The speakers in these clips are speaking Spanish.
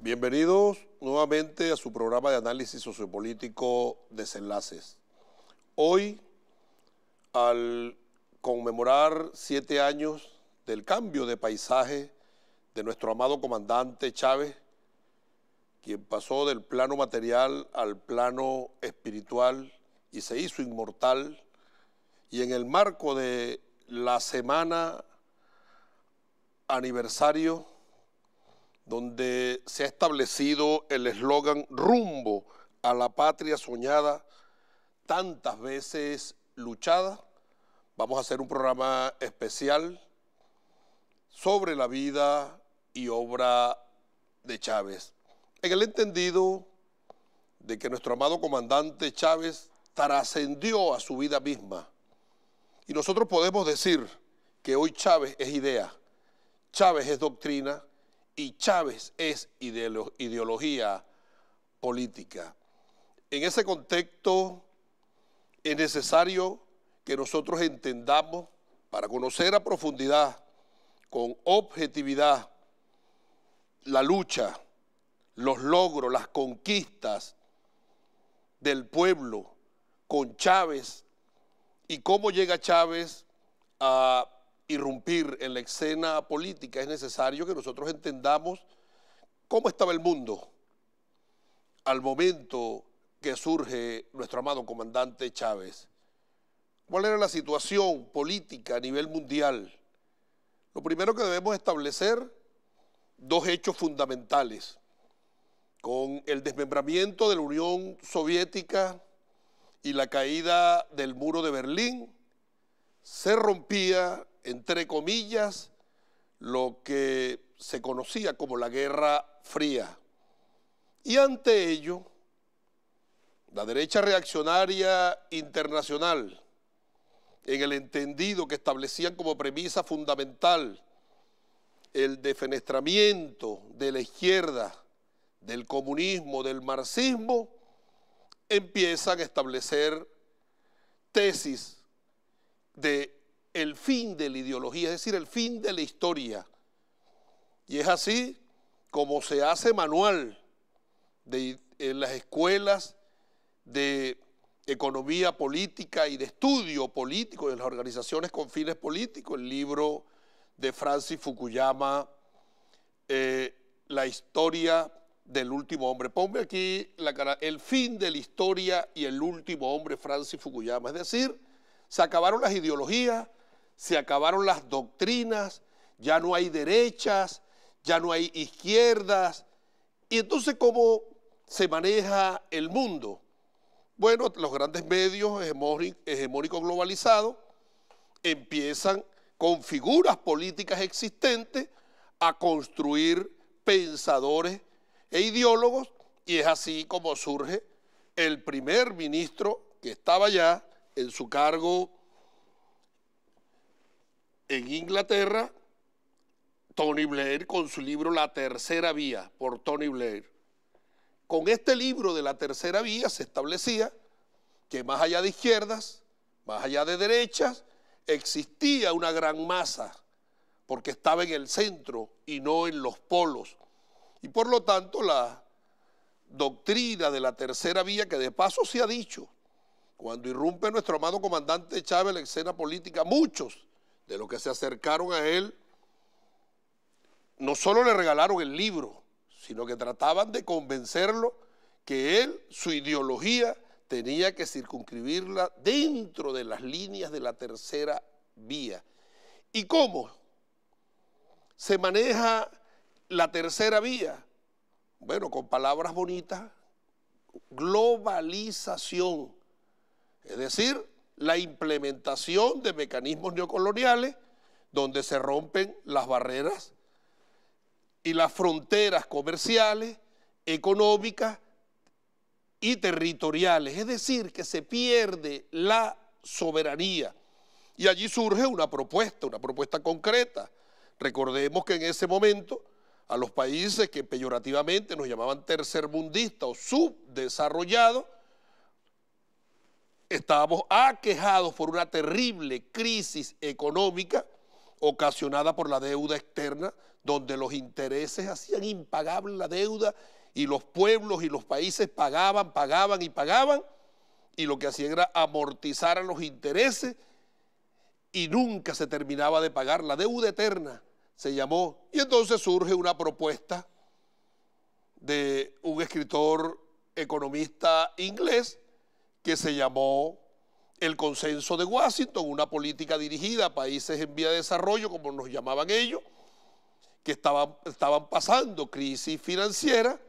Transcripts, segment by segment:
Bienvenidos nuevamente a su programa de análisis sociopolítico Desenlaces. Hoy, al conmemorar 7 años del cambio de paisaje de nuestro amado comandante Chávez, quien pasó del plano material al plano espiritual y se hizo inmortal, y en el marco de la semana aniversario, donde se ha establecido el eslogan rumbo a la patria soñada, tantas veces luchada, vamos a hacer un programa especial sobre la vida y obra de Chávez, en el entendido de que nuestro amado comandante Chávez trascendió a su vida misma. Y nosotros podemos decir que hoy Chávez es idea, Chávez es doctrina y Chávez es ideología política. En ese contexto es necesario que nosotros entendamos, para conocer a profundidad, con objetividad, la lucha, los logros, las conquistas del pueblo con Chávez y cómo llega Chávez a irrumpir en la escena política. Es necesario que nosotros entendamos cómo estaba el mundo al momento que surge nuestro amado comandante Chávez. ¿Cuál era la situación política a nivel mundial? Lo primero que debemos establecer, dos hechos fundamentales. Con el desmembramiento de la Unión Soviética y la caída del muro de Berlín, se rompía, entre comillas, lo que se conocía como la Guerra Fría. Y ante ello, la derecha reaccionaria internacional, en el entendido que establecían como premisa fundamental el defenestramiento de la izquierda, del comunismo, del marxismo, empiezan a establecer tesis de el fin de la ideología, es decir, el fin de la historia. Y es así como se hace manual en las escuelas de economía política y de estudio político de las organizaciones con fines políticos, el libro de Francis Fukuyama, La historia del último hombre. Ponme aquí el fin de la historia y el último hombre, Francis Fukuyama. Es decir, se acabaron las ideologías, se acabaron las doctrinas, ya no hay derechas, ya no hay izquierdas. Y entonces, ¿cómo se maneja el mundo? Bueno, los grandes medios hegemónicos globalizados empiezan con figuras políticas existentes a construir pensadores e ideólogos, y es así como surge el primer ministro que estaba ya en su cargo en Inglaterra, Tony Blair, con su libro La Tercera Vía, por Tony Blair. Con este libro de La Tercera Vía se establecía que más allá de izquierdas, más allá de derechas, existía una gran masa, porque estaba en el centro y no en los polos. Y por lo tanto la doctrina de la tercera vía, que de paso se ha dicho, cuando irrumpe nuestro amado comandante Chávez en la escena política, muchos de los que se acercaron a él no solo le regalaron el libro, sino que trataban de convencerlo que él, su ideología, tenía que circunscribirla dentro de las líneas de la tercera vía. ¿Y cómo se maneja la tercera vía? Bueno, con palabras bonitas, globalización, es decir, la implementación de mecanismos neocoloniales donde se rompen las barreras y las fronteras comerciales, económicas y territoriales, es decir, que se pierde la soberanía. Y allí surge una propuesta concreta. Recordemos que en ese momento a los países que peyorativamente nos llamaban tercermundistas o subdesarrollados, estábamos aquejados por una terrible crisis económica ocasionada por la deuda externa donde los intereses hacían impagable la deuda y los pueblos y los países pagaban y lo que hacían era amortizar a los intereses y nunca se terminaba de pagar. La deuda eterna se llamó, y entonces surge una propuesta de un escritor economista inglés que se llamó el Consenso de Washington, una política dirigida a países en vía de desarrollo, como nos llamaban ellos, que estaban pasando crisis financiera,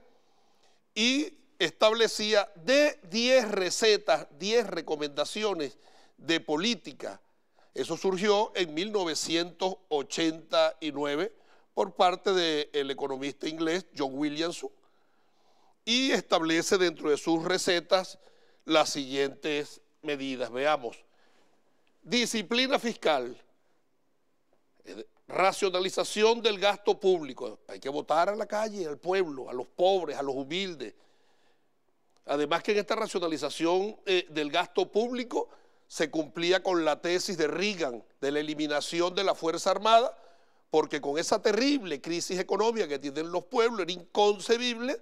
y establecía de 10 recetas, 10 recomendaciones de política. Eso surgió en 1989 por parte del economista inglés John Williamson, y establece dentro de sus recetas las siguientes medidas. Veamos: disciplina fiscal, racionalización del gasto público. Hay que votar a la calle, al pueblo, a los pobres, a los humildes. Además que en esta racionalización del gasto público se cumplía con la tesis de Reagan de la eliminación de la Fuerza Armada, porque con esa terrible crisis económica que tienen los pueblos era inconcebible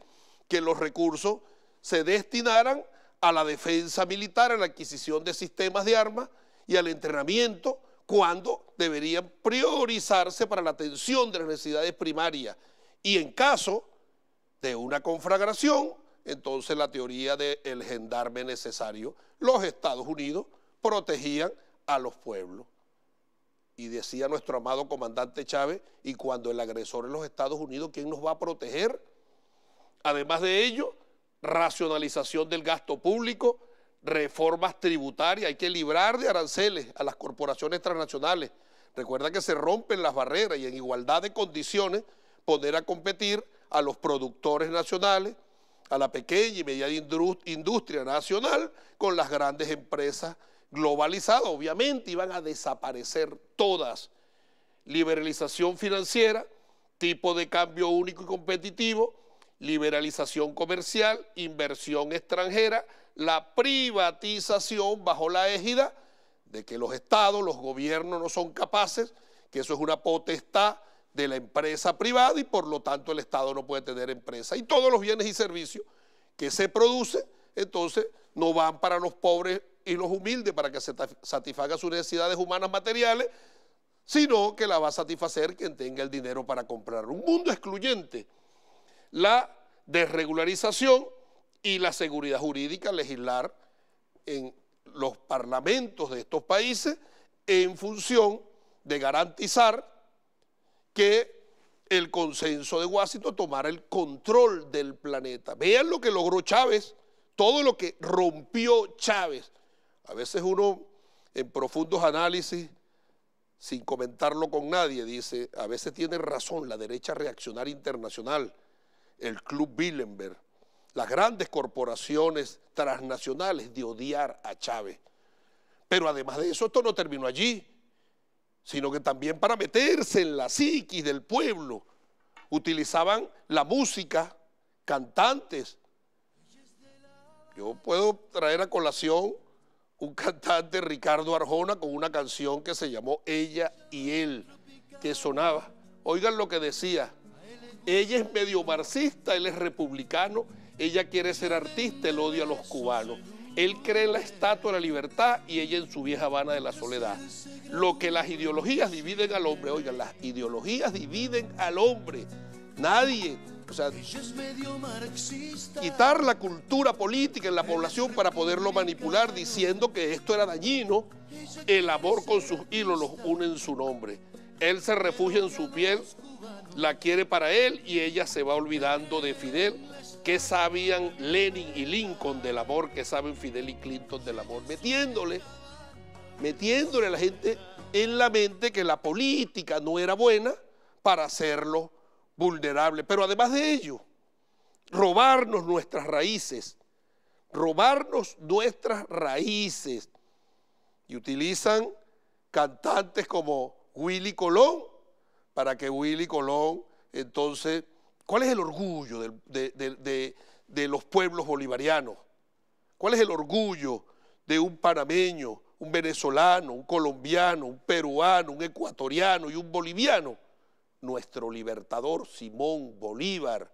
que los recursos se destinaran a la defensa militar, a la adquisición de sistemas de armas y al entrenamiento, cuando deberían priorizarse para la atención de las necesidades primarias. Y en caso de una conflagración, entonces la teoría del gendarme necesario. Los Estados Unidos protegían a los pueblos. Y decía nuestro amado comandante Chávez, y cuando el agresor es los Estados Unidos, ¿quién nos va a proteger? Además de ello, racionalización del gasto público, reformas tributarias, hay que librar de aranceles a las corporaciones transnacionales. Recuerda que se rompen las barreras y en igualdad de condiciones poner a competir a los productores nacionales, a la pequeña y mediana industria nacional con las grandes empresas globalizadas. Obviamente iban a desaparecer todas. Liberalización financiera, tipo de cambio único y competitivo, liberalización comercial, inversión extranjera, la privatización bajo la égida de que los estados, los gobiernos no son capaces, que eso es una potestad de la empresa privada y por lo tanto el Estado no puede tener empresa. Y todos los bienes y servicios que se producen, entonces no van para los pobres y los humildes para que se satisfagan sus necesidades humanas materiales, sino que la va a satisfacer quien tenga el dinero para comprar. Un mundo excluyente. La desregularización y la seguridad jurídica, legislar en los parlamentos de estos países en función de garantizar que el Consenso de Washington tomara el control del planeta. Vean lo que logró Chávez, todo lo que rompió Chávez. A veces uno, en profundos análisis, sin comentarlo con nadie, dice, a veces tiene razón la derecha reaccionaria internacional, el Club Bilderberg, las grandes corporaciones transnacionales de odiar a Chávez. Pero además de eso, esto no terminó allí, sino que también para meterse en la psiquis del pueblo, utilizaban la música, cantantes. Yo puedo traer a colación un cantante, Ricardo Arjona, con una canción que se llamó Ella y Él, que sonaba. Oigan lo que decía: ella es medio marxista, él es republicano, ella quiere ser artista, él odia a los cubanos. Él cree en la estatua de la libertad y ella en su vieja Habana de la soledad. Lo que las ideologías dividen al hombre, oigan, las ideologías dividen al hombre. Nadie, o sea, quitar la cultura política en la población para poderlo manipular diciendo que esto era dañino, el amor con sus hilos los une en su nombre. Él se refugia en su piel, la quiere para él y ella se va olvidando de Fidel. ¿Qué sabían Lenin y Lincoln del amor? ¿Qué saben Fidel y Clinton del amor? Metiéndole a la gente en la mente que la política no era buena para hacerlo vulnerable. Pero además de ello, robarnos nuestras raíces. Y utilizan cantantes como Willy Colón, para que Willy Colón, entonces, ¿cuál es el orgullo de los pueblos bolivarianos? ¿Cuál es el orgullo de un panameño, un venezolano, un colombiano, un peruano, un ecuatoriano y un boliviano? nuestro libertador Simón Bolívar.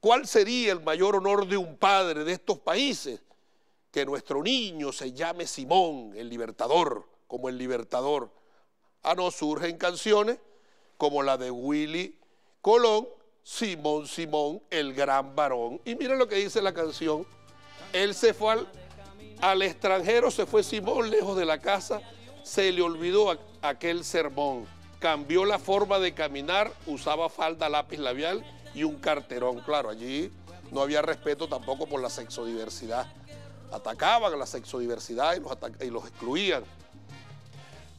¿Cuál sería el mayor honor de un padre de estos países? Que nuestro niño se llame Simón, el libertador, como el libertador. Ah, no, surgen canciones como la de Willy Colón, Simón, Simón, el gran varón. Y miren lo que dice la canción. Él se fue al extranjero, se fue Simón lejos de la casa, se le olvidó aquel sermón. Cambió la forma de caminar, usaba falda, lápiz labial y un carterón. Claro, allí no había respeto tampoco por la sexodiversidad. Atacaban a la sexodiversidad y los excluían.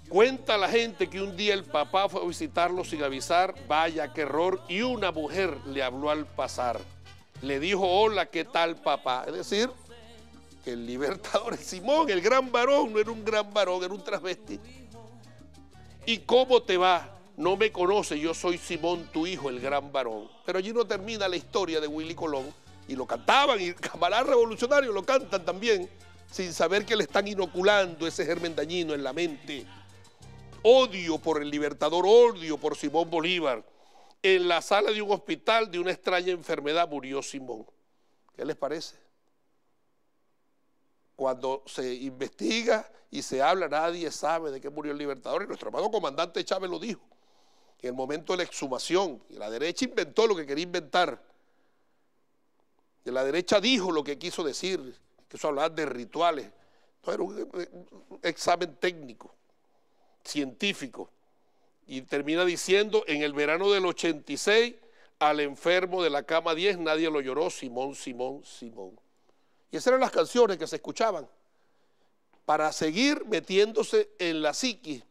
Cuenta la gente que un día el papá fue a visitarlo sin avisar, vaya qué error, y una mujer le habló al pasar. Le dijo, hola, ¿qué tal, papá? Es decir, que el libertador es Simón, el gran varón, no era un gran varón, era un transvesti. ¿Y cómo te va? No me conoce, yo soy Simón, tu hijo, el gran varón. Pero allí no termina la historia de Willy Colón, y lo cantaban, y camaradas revolucionarios lo cantan también, sin saber que le están inoculando ese germen dañino en la mente. Odio por el libertador, odio por Simón Bolívar. En la sala de un hospital de una extraña enfermedad murió Simón. ¿Qué les parece? Cuando se investiga y se habla, nadie sabe de qué murió el libertador. Y nuestro amado comandante Chávez lo dijo. En el momento de la exhumación, y la derecha inventó lo que quería inventar. Y la derecha dijo lo que quiso decir, quiso hablar de rituales. Esto era un examen técnico, científico, y termina diciendo, en el verano del 86, al enfermo de la cama 10 nadie lo lloró, Simón, Simón, Simón. Y esas eran las canciones que se escuchaban para seguir metiéndose en la psiquis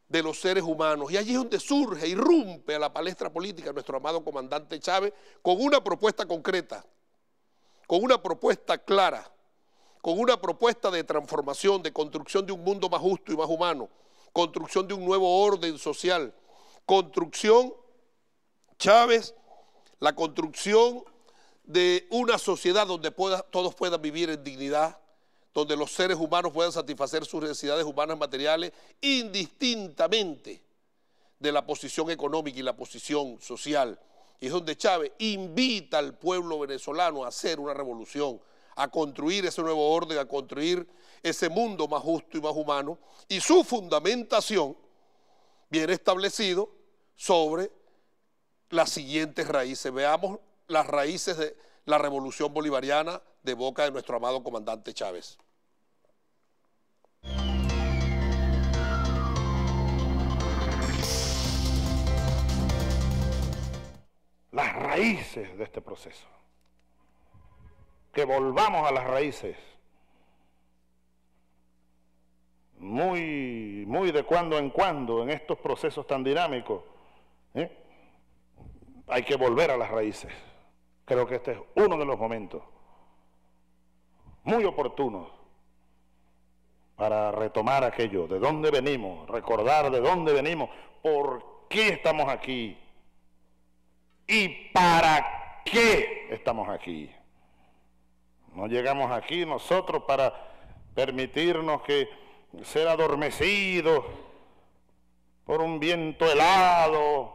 de los seres humanos. Y allí es donde surge, irrumpe a la palestra política nuestro amado comandante Chávez con una propuesta concreta, con una propuesta clara, con una propuesta de transformación, de construcción de un mundo más justo y más humano, construcción de un nuevo orden social, construcción, Chávez, la construcción de una sociedad donde todos puedan vivir en dignidad, donde los seres humanos puedan satisfacer sus necesidades humanas materiales indistintamente de la posición económica y la posición social. Y es donde Chávez invita al pueblo venezolano a hacer una revolución, a construir ese nuevo orden, a construir ese mundo más justo y más humano, y su fundamentación viene establecido sobre las siguientes raíces. Veamos las raíces de la revolución bolivariana de boca de nuestro amado comandante Chávez. Las raíces de este proceso. Que volvamos a las raíces. Muy de cuando en cuando en estos procesos tan dinámicos, hay que volver a las raíces. Creo que este es uno de los momentos muy oportunos para retomar aquello, de dónde venimos, recordar de dónde venimos, por qué estamos aquí y para qué estamos aquí. No llegamos aquí nosotros para permitirnos que ser adormecidos por un viento helado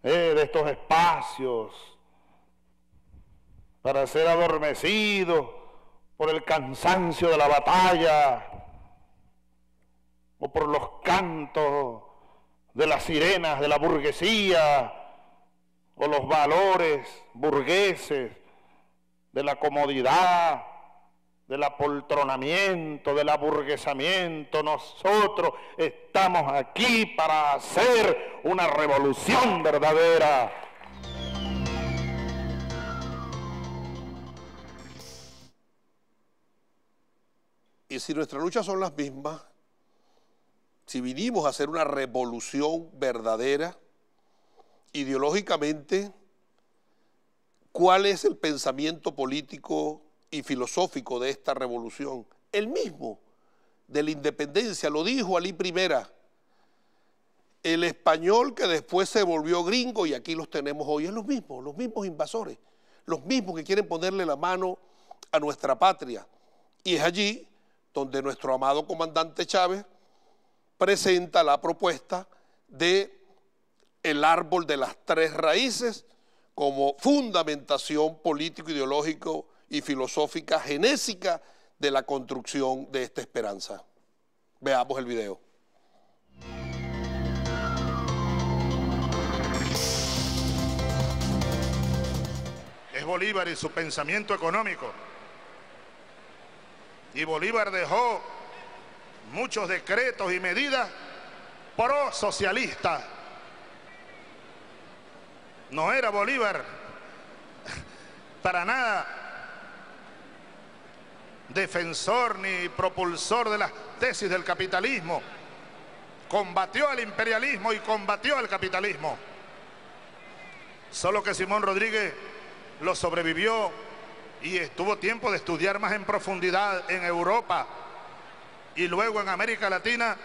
de estos espacios, para ser adormecidos por el cansancio de la batalla o por los cantos de las sirenas de la burguesía o los valores burgueses de la comodidad, del apoltronamiento, del aburguesamiento. Nosotros estamos aquí para hacer una revolución verdadera. Y si nuestras luchas son las mismas, si vinimos a hacer una revolución verdadera, ideológicamente, ¿cuál es el pensamiento político y filosófico de esta revolución? El mismo de la independencia, lo dijo Alí I, el español que después se volvió gringo y aquí los tenemos hoy, es los mismos invasores, los mismos que quieren ponerle la mano a nuestra patria. Y es allí donde nuestro amado comandante Chávez presenta la propuesta de el árbol de las tres raíces como fundamentación político, ideológico y filosófica genésica de la construcción de esta esperanza. Veamos el video. Es Bolívar y su pensamiento económico. Y Bolívar dejó muchos decretos y medidas pro-socialistas. No era Bolívar para nada defensor ni propulsor de las tesis del capitalismo. Combatió al imperialismo y combatió al capitalismo. Solo que Simón Rodríguez lo sobrevivió y estuvo tiempo de estudiar más en profundidad en Europa y luego en América Latina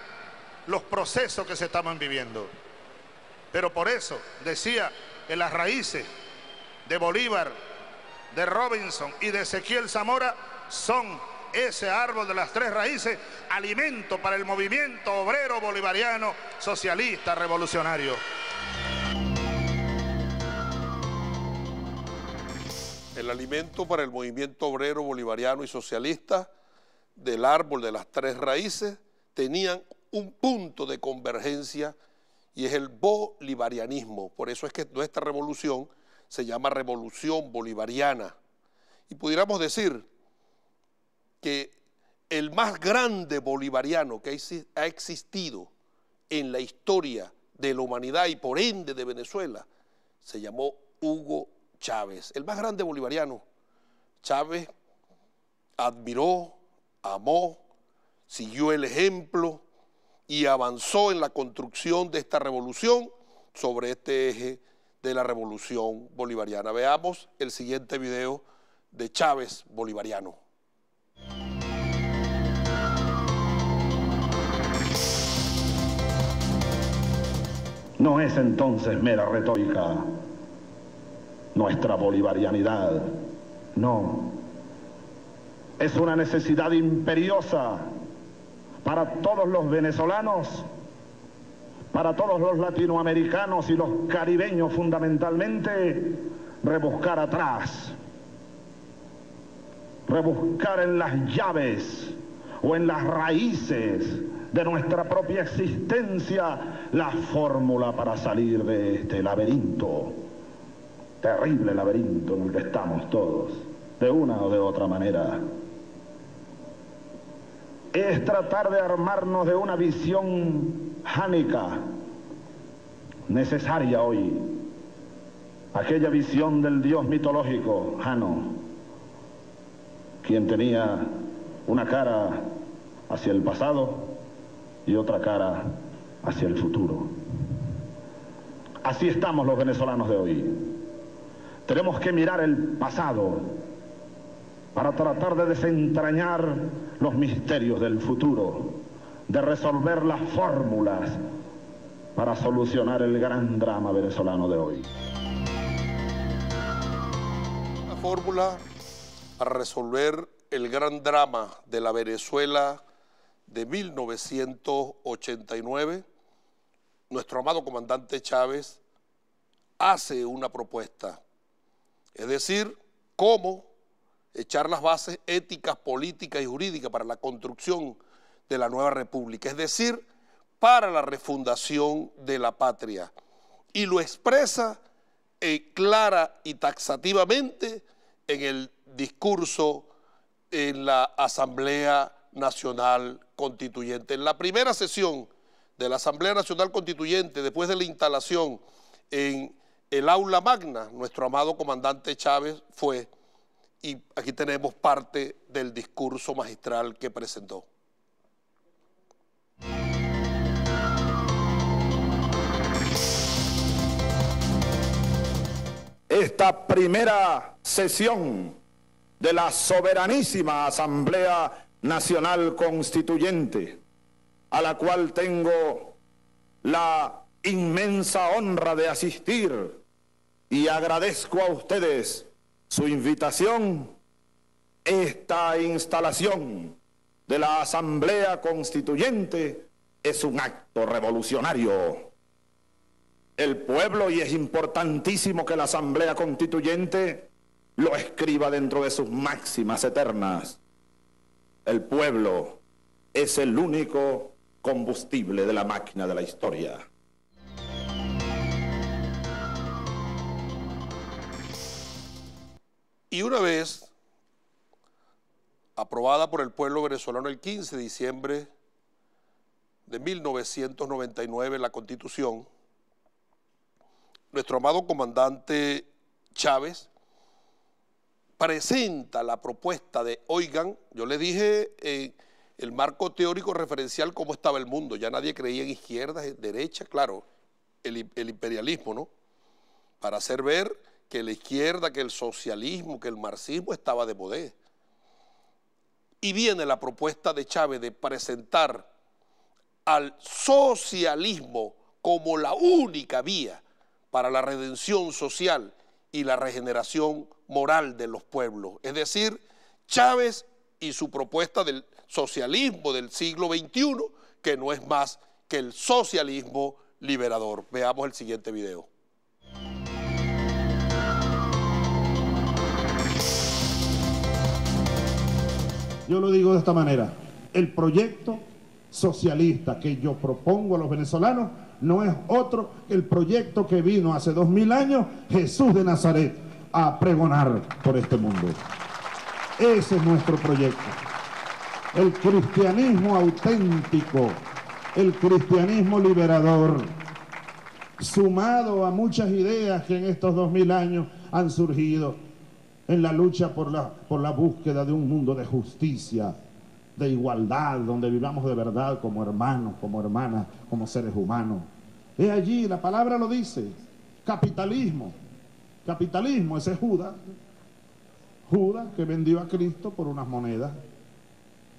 los procesos que se estaban viviendo. Pero por eso decía que las raíces de Bolívar, de Robinson y de Ezequiel Zamora son ese árbol de las tres raíces, alimento para el movimiento obrero bolivariano, socialista, revolucionario. El alimento para el movimiento obrero bolivariano y socialista del árbol de las tres raíces tenían un punto de convergencia y es el bolivarianismo. Por eso es que nuestra revolución se llama revolución bolivariana. Y pudiéramos decir que el más grande bolivariano que ha existido en la historia de la humanidad y por ende de Venezuela se llamó Hugo Chávez, el más grande bolivariano. Chávez admiró, amó, siguió el ejemplo y avanzó en la construcción de esta revolución sobre este eje de la revolución bolivariana. Veamos el siguiente video de Chávez bolivariano. No es entonces mera retórica nuestra bolivarianidad, no. Es una necesidad imperiosa para todos los venezolanos, para todos los latinoamericanos y los caribeños fundamentalmente, rebuscar atrás, rebuscar en las llaves o en las raíces de nuestra propia existencia la fórmula para salir de este laberinto, terrible laberinto en el que estamos todos, de una o de otra manera. Es tratar de armarnos de una visión jánica, necesaria hoy, aquella visión del dios mitológico, Jano, quien tenía una cara hacia el pasado y otra cara hacia el futuro. Así estamos los venezolanos de hoy. Tenemos que mirar el pasado para tratar de desentrañar los misterios del futuro, de resolver las fórmulas para solucionar el gran drama venezolano de hoy. La fórmula para resolver el gran drama de la Venezuela de 1989, nuestro amado comandante Chávez hace una propuesta, es decir, cómo echar las bases éticas, políticas y jurídicas para la construcción de la nueva república, es decir, para la refundación de la patria. Y lo expresa clara y taxativamente en el discurso en la Asamblea Nacional Constituyente. En la primera sesión de la Asamblea Nacional Constituyente, después de la instalación en el aula magna, nuestro amado comandante Chávez fue, y aquí tenemos parte del discurso magistral que presentó. Esta primera sesión de la soberanísima Asamblea Nacional Constituyente, a la cual tengo la inmensa honra de asistir y agradezco a ustedes su invitación. Esta instalación de la Asamblea Constituyente es un acto revolucionario. el pueblo, y es importantísimo que la Asamblea Constituyente lo escriba dentro de sus máximas eternas. El pueblo es el único combustible de la máquina de la historia. Y una vez aprobada por el pueblo venezolano el 15 de diciembre de 1999 la Constitución, nuestro amado comandante Chávez presenta la propuesta de, oigan, yo le dije en el marco teórico referencial cómo estaba el mundo, ya nadie creía en izquierdas, en derechas, claro, el imperialismo, ¿no? Para hacer ver que la izquierda, que el socialismo, que el marxismo estaba de moda. Y viene la propuesta de Chávez de presentar al socialismo como la única vía para la redención social y la regeneración moral de los pueblos. Es decir, Chávez y su propuesta del socialismo del siglo XXI, que no es más que el socialismo liberador. Veamos el siguiente video. Yo lo digo de esta manera: el proyecto socialista que yo propongo a los venezolanos no es otro que el proyecto que vino hace 2000 años Jesús de Nazaret a pregonar por este mundo. Ese es nuestro proyecto. El cristianismo auténtico, el cristianismo liberador, sumado a muchas ideas que en estos 2000 años han surgido en la lucha por la búsqueda de un mundo de justicia, de igualdad, donde vivamos de verdad como hermanos, como hermanas, como seres humanos. Es allí, la palabra lo dice, capitalismo. Capitalismo, ese es Judas. Judas que vendió a Cristo por unas monedas.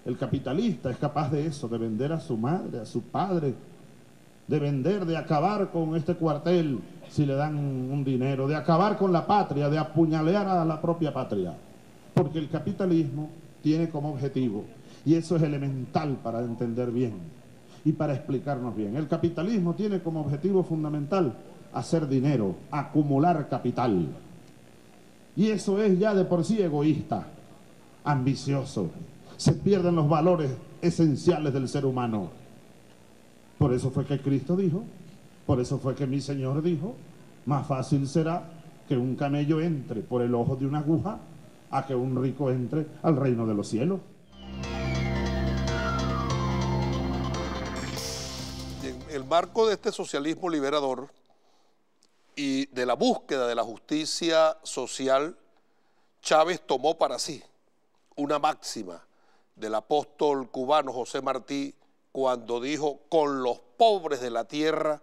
El capitalista es capaz de eso, de vender a su madre, a su padre, de vender, de acabar con este cuartel si le dan un dinero, de acabar con la patria, de apuñalear a la propia patria. Porque el capitalismo tiene como objetivo, y eso es elemental para entender bien y para explicarnos bien, el capitalismo tiene como objetivo fundamental hacer dinero, acumular capital. Y eso es ya de por sí egoísta, ambicioso. Se pierden los valores esenciales del ser humano. Por eso fue que Cristo dijo, por eso fue que mi Señor dijo, más fácil será que un camello entre por el ojo de una aguja a que un rico entre al reino de los cielos. En el marco de este socialismo liberador y de la búsqueda de la justicia social, Chávez tomó para sí una máxima del apóstol cubano José Martí cuando dijo: con los pobres de la tierra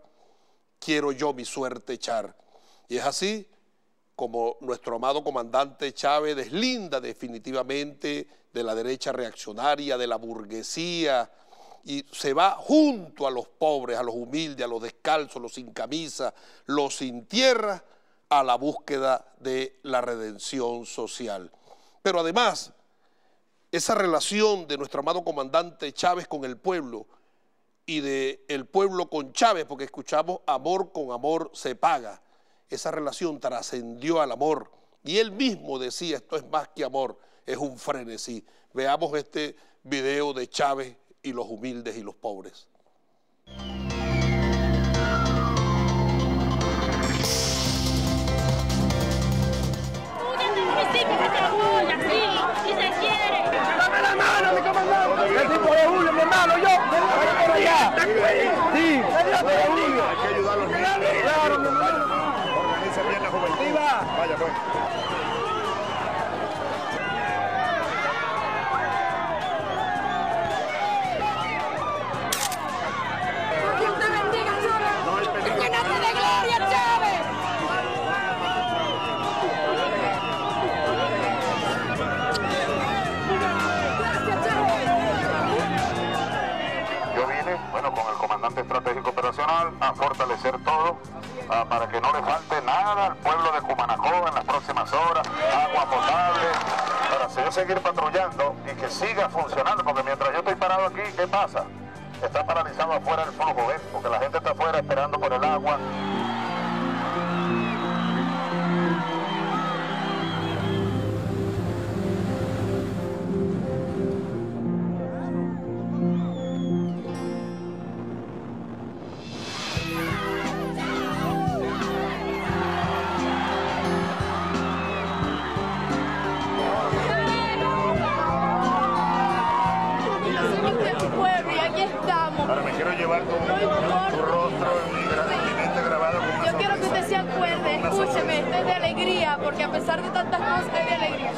quiero yo mi suerte echar. Y es así como nuestro amado comandante Chávez deslinda definitivamente de la derecha reaccionaria, de la burguesía, y se va junto a los pobres, a los humildes, a los descalzos, los sin camisa, los sin tierra, a la búsqueda de la redención social. Pero además, esa relación de nuestro amado comandante Chávez con el pueblo y del pueblo con Chávez, porque escuchamos amor con amor se paga, esa relación trascendió al amor, y él mismo decía: esto es más que amor, es un frenesí. Veamos este video de Chávez y los humildes y los pobres. ¡Dame la mano, mi comandante! ¡El tipo de Julio, mi hermano! ¡Yo! ¡Voy por allá! ¡Sí! ¡De Julio! Hay que ayudar a los niños. ¡Claro, mi hermano! Organiza bien la juventud. Vaya, pues. ¡Dios te bendiga, Chávez! ¡Llénate de gloria, Chávez! Yo vine, bueno, con el comandante estratégico operacional a fortalecer todo para que no le falte nada al pueblo de Cumanacó en las próximas horas, agua potable, para así seguir patrullando y que siga funcionando, porque mientras yo estoy parado aquí, ¿qué pasa? Está paralizado afuera el flujo, ¿ves? Porque la gente está afuera esperando por el agua. guardo tu rostro en mi mente grabado con una Yo quiero que sonrisa. usted se acuerde, escúcheme, estoy de alegría, porque a pesar de tantas cosas, estoy de alegría.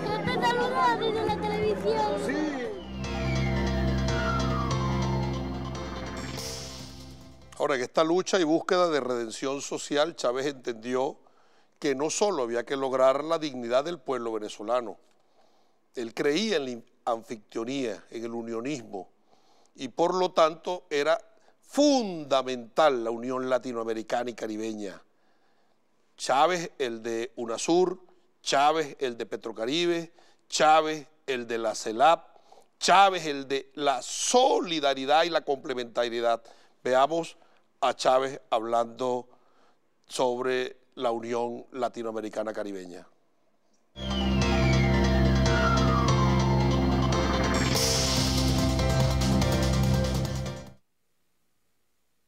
Yo te saludo desde la televisión. Ahora, en esta lucha y búsqueda de redención social, Chávez entendió que no solo había que lograr la dignidad del pueblo venezolano, él creía en la anfictionía, en el unionismo, y por lo tanto era fundamental la unión latinoamericana y caribeña. Chávez, el de UNASUR, Chávez, el de Petrocaribe, Chávez, el de la CELAP, Chávez, el de la solidaridad y la complementariedad. Veamos a Chávez hablando sobre la Unión Latinoamericana Caribeña.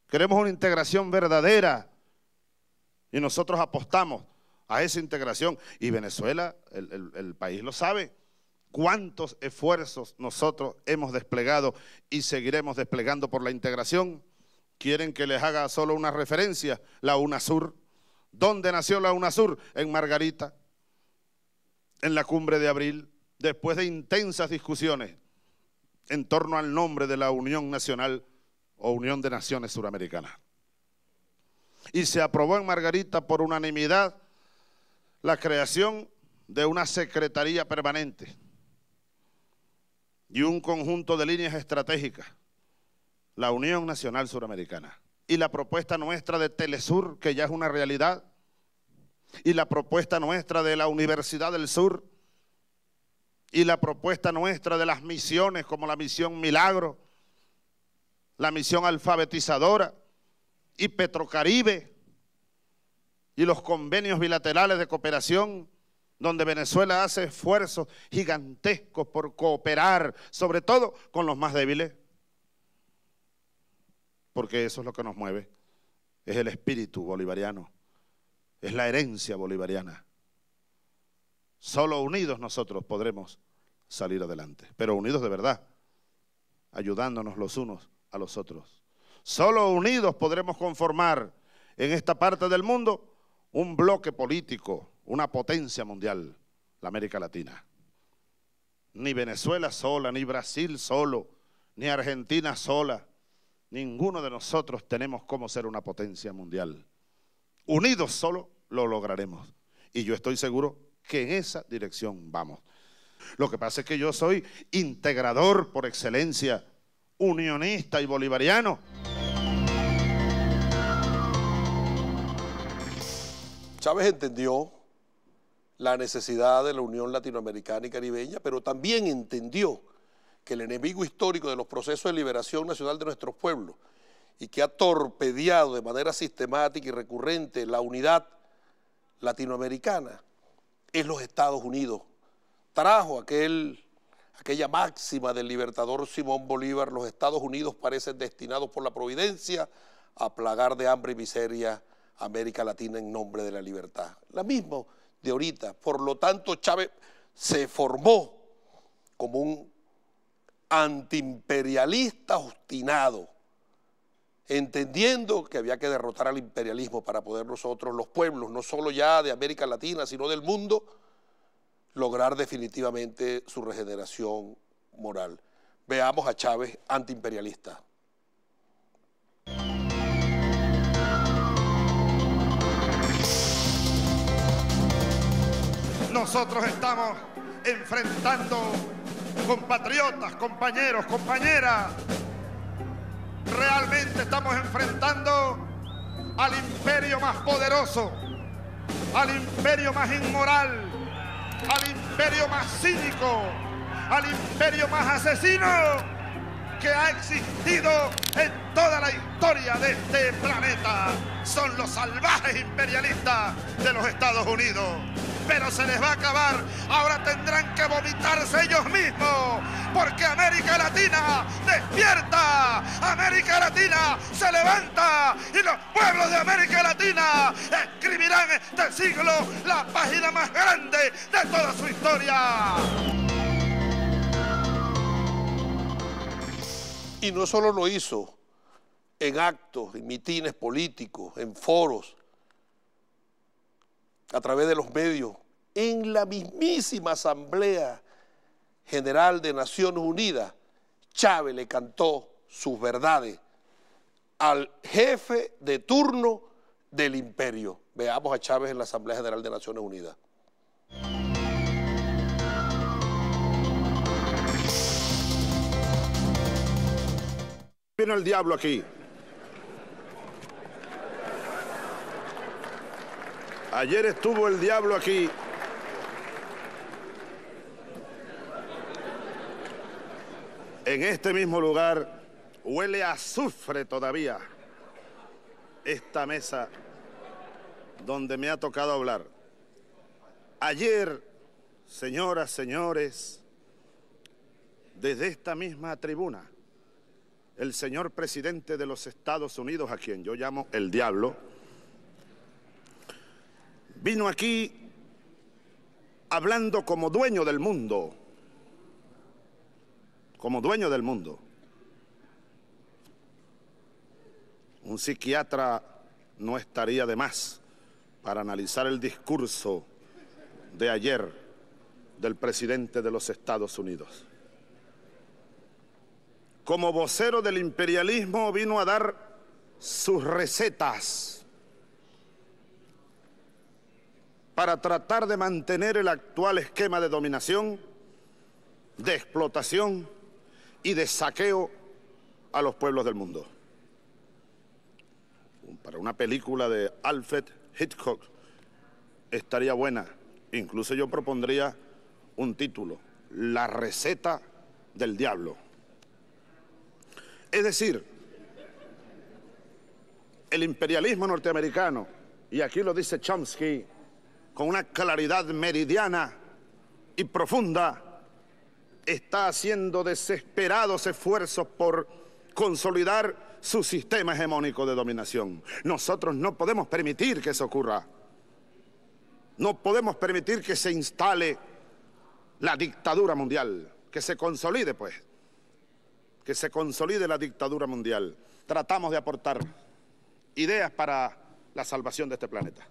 Queremos una integración verdadera y nosotros apostamos a esa integración. Y Venezuela, el país lo sabe, cuántos esfuerzos nosotros hemos desplegado y seguiremos desplegando por la integración. Quieren que les haga solo una referencia, la UNASUR. ¿Dónde nació la UNASUR? En Margarita, en la cumbre de abril, después de intensas discusiones en torno al nombre de la Unión Nacional o Unión de Naciones Suramericanas. Y se aprobó en Margarita por unanimidad la creación de una secretaría permanente y un conjunto de líneas estratégicas, la Unión Nacional Suramericana. Y la propuesta nuestra de Telesur, que ya es una realidad, y la propuesta nuestra de la Universidad del Sur, y la propuesta nuestra de las misiones como la misión Milagro, la misión alfabetizadora, y Petrocaribe, y los convenios bilaterales de cooperación, donde Venezuela hace esfuerzos gigantescos por cooperar, sobre todo con los más débiles, porque eso es lo que nos mueve, es el espíritu bolivariano, es la herencia bolivariana. Solo unidos nosotros podremos salir adelante, pero unidos de verdad, ayudándonos los unos a los otros. Solo unidos podremos conformar en esta parte del mundo un bloque político, una potencia mundial, la América Latina. Ni Venezuela sola, ni Brasil solo, ni Argentina sola. Ninguno de nosotros tenemos cómo ser una potencia mundial. Unidos solo lo lograremos. Y yo estoy seguro que en esa dirección vamos. Lo que pasa es que yo soy integrador por excelencia, unionista y bolivariano. Chávez entendió la necesidad de la Unión Latinoamericana y Caribeña, pero también entendió que el enemigo histórico de los procesos de liberación nacional de nuestros pueblos y que ha torpedeado de manera sistemática y recurrente la unidad latinoamericana es los Estados Unidos. Trajo aquella máxima del libertador Simón Bolívar: los Estados Unidos parecen destinados por la providencia a plagar de hambre y miseria a América Latina en nombre de la libertad. La misma de ahorita. Por lo tanto, Chávez se formó como un antiimperialista obstinado, entendiendo que había que derrotar al imperialismo para poder nosotros, los pueblos, no solo ya de América Latina, sino del mundo, lograr definitivamente su regeneración moral. Veamos a Chávez antiimperialista. Nosotros estamos enfrentando, compatriotas, compañeros, compañeras, realmente estamos enfrentando al imperio más poderoso, al imperio más inmoral, al imperio más cínico, al imperio más asesino que ha existido en toda la historia de este planeta. Son los salvajes imperialistas de los Estados Unidos. pero se les va a acabar. Ahora tendrán que vomitarse ellos mismos, porque América Latina despierta, América Latina se levanta, y los pueblos de América Latina escribirán este siglo la página más grande de toda su historia. Y no solo lo hizo en actos, en mitines políticos, en foros, a través de los medios, en la mismísima Asamblea General de Naciones Unidas, Chávez le cantó sus verdades al jefe de turno del imperio. Veamos a Chávez en la Asamblea General de Naciones Unidas. Vino el diablo aquí. Ayer estuvo el diablo aquí. En este mismo lugar huele a azufre todavía esta mesa donde me ha tocado hablar. Ayer, señoras, señores, desde esta misma tribuna, el señor presidente de los Estados Unidos, a quien yo llamo el diablo, vino aquí hablando como dueño del mundo, como dueño del mundo. Un psiquiatra no estaría de más para analizar el discurso de ayer del presidente de los Estados Unidos. Como vocero del imperialismo vino a dar sus recetas para tratar de mantener el actual esquema de dominación, de explotación y de saqueo a los pueblos del mundo. Para una película de Alfred Hitchcock estaría buena. Incluso yo propondría un título: La receta del diablo. Es decir, el imperialismo norteamericano, y aquí lo dice Chomsky con una claridad meridiana y profunda, está haciendo desesperados esfuerzos por consolidar su sistema hegemónico de dominación. Nosotros no podemos permitir que eso ocurra. No podemos permitir que se instale la dictadura mundial, que se consolide, pues, que se consolide la dictadura mundial. Tratamos de aportar ideas para la salvación de este planeta,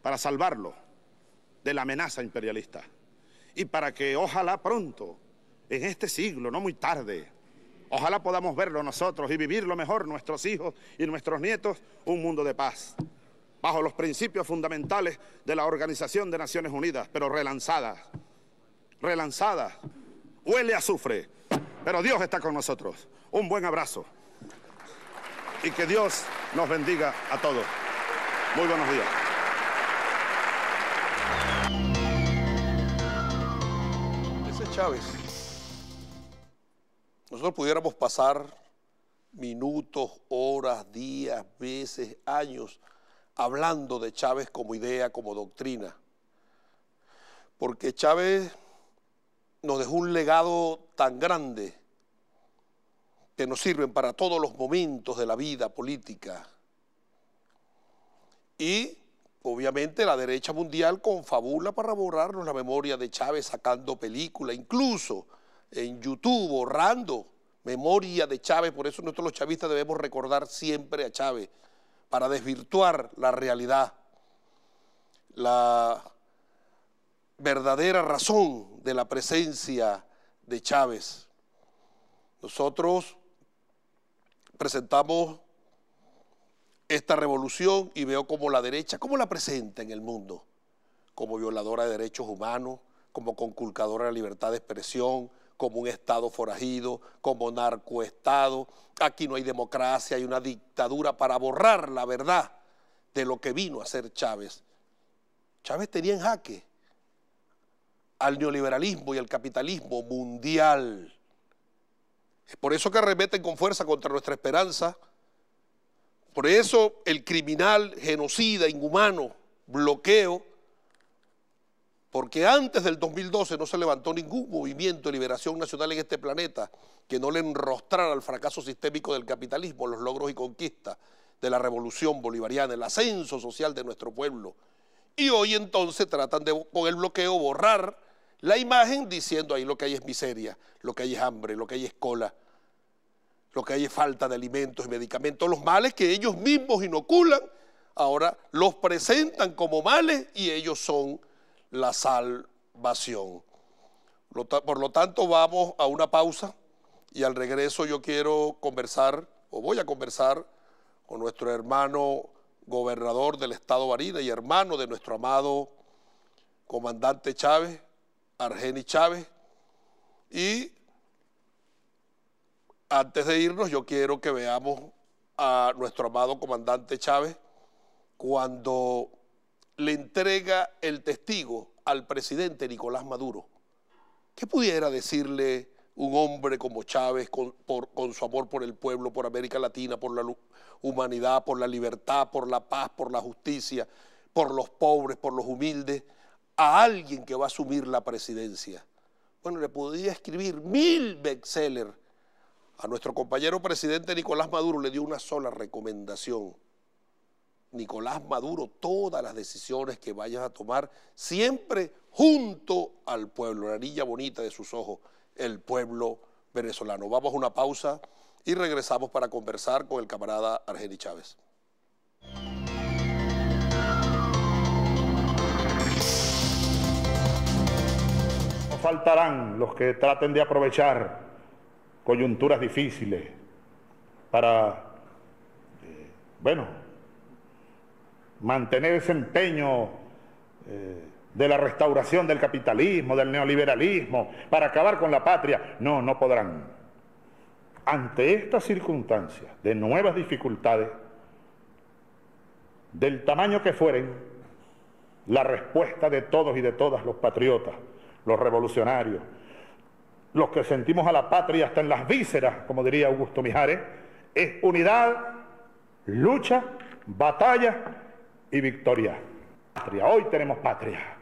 para salvarlo de la amenaza imperialista, y para que ojalá pronto, en este siglo, no muy tarde, ojalá podamos verlo nosotros y vivirlo mejor, nuestros hijos y nuestros nietos, un mundo de paz, bajo los principios fundamentales de la Organización de Naciones Unidas, pero relanzadas, huele a azufre, pero Dios está con nosotros. Un buen abrazo y que Dios nos bendiga a todos. Muy buenos días. Ese Chávez. Nosotros pudiéramos pasar minutos, horas, días, meses, años hablando de Chávez como idea, como doctrina, porque Chávez nos dejó un legado tan grande que nos sirven para todos los momentos de la vida política. Y obviamente la derecha mundial confabula para borrarnos la memoria de Chávez, sacando películas, incluso en YouTube, borrando memoria de Chávez. Por eso nosotros los chavistas debemos recordar siempre a Chávez, para desvirtuar la realidad, la verdadera razón de la presencia de Chávez. Nosotros presentamos esta revolución y veo como la derecha, cómo la presenta en el mundo, como violadora de derechos humanos, como conculcadora de la libertad de expresión, como un Estado forajido, como narcoestado. Aquí no hay democracia, hay una dictadura para borrar la verdad de lo que vino a ser Chávez. Chávez tenía en jaque al neoliberalismo y al capitalismo mundial. Es por eso que arremeten con fuerza contra nuestra esperanza. Por eso el criminal, genocida, inhumano, bloqueo porque antes del 2012 no se levantó ningún movimiento de liberación nacional en este planeta que no le enrostrara al fracaso sistémico del capitalismo, los logros y conquistas de la revolución bolivariana, el ascenso social de nuestro pueblo. Y hoy entonces tratan de, con el bloqueo, borrar la imagen diciendo ahí lo que hay es miseria, lo que hay es hambre, lo que hay es cola, lo que hay es falta de alimentos y medicamentos. Los males que ellos mismos inoculan, ahora los presentan como males y ellos son la salvación. Por lo tanto, vamos a una pausa y al regreso yo quiero conversar, o voy a conversar, con nuestro hermano gobernador del estado Barinas y hermano de nuestro amado comandante Chávez, Argenis Chávez. Y antes de irnos, yo quiero que veamos a nuestro amado comandante Chávez cuando le entrega el testigo al presidente Nicolás Maduro. ¿Qué pudiera decirle un hombre como Chávez con su amor por el pueblo, por América Latina, por la humanidad, por la libertad, por la paz, por la justicia, por los pobres, por los humildes, a alguien que va a asumir la presidencia? Bueno, le podría escribir 1000 bestsellers. A nuestro compañero presidente Nicolás Maduro le dio una sola recomendación. Nicolás Maduro, todas las decisiones que vayas a tomar, siempre junto al pueblo, la niña bonita de sus ojos, el pueblo venezolano. Vamos a una pausa y regresamos para conversar con el camarada Argenis Chávez. No faltarán los que traten de aprovechar coyunturas difíciles para, mantener ese empeño de la restauración del capitalismo, del neoliberalismo, para acabar con la patria. No, no podrán. Ante estas circunstancias de nuevas dificultades, del tamaño que fueren, la respuesta de todos y de todas los patriotas, los revolucionarios, los que sentimos a la patria hasta en las vísceras, como diría Augusto Mijares, es unidad, lucha, batalla y victoria. Patria, hoy tenemos patria.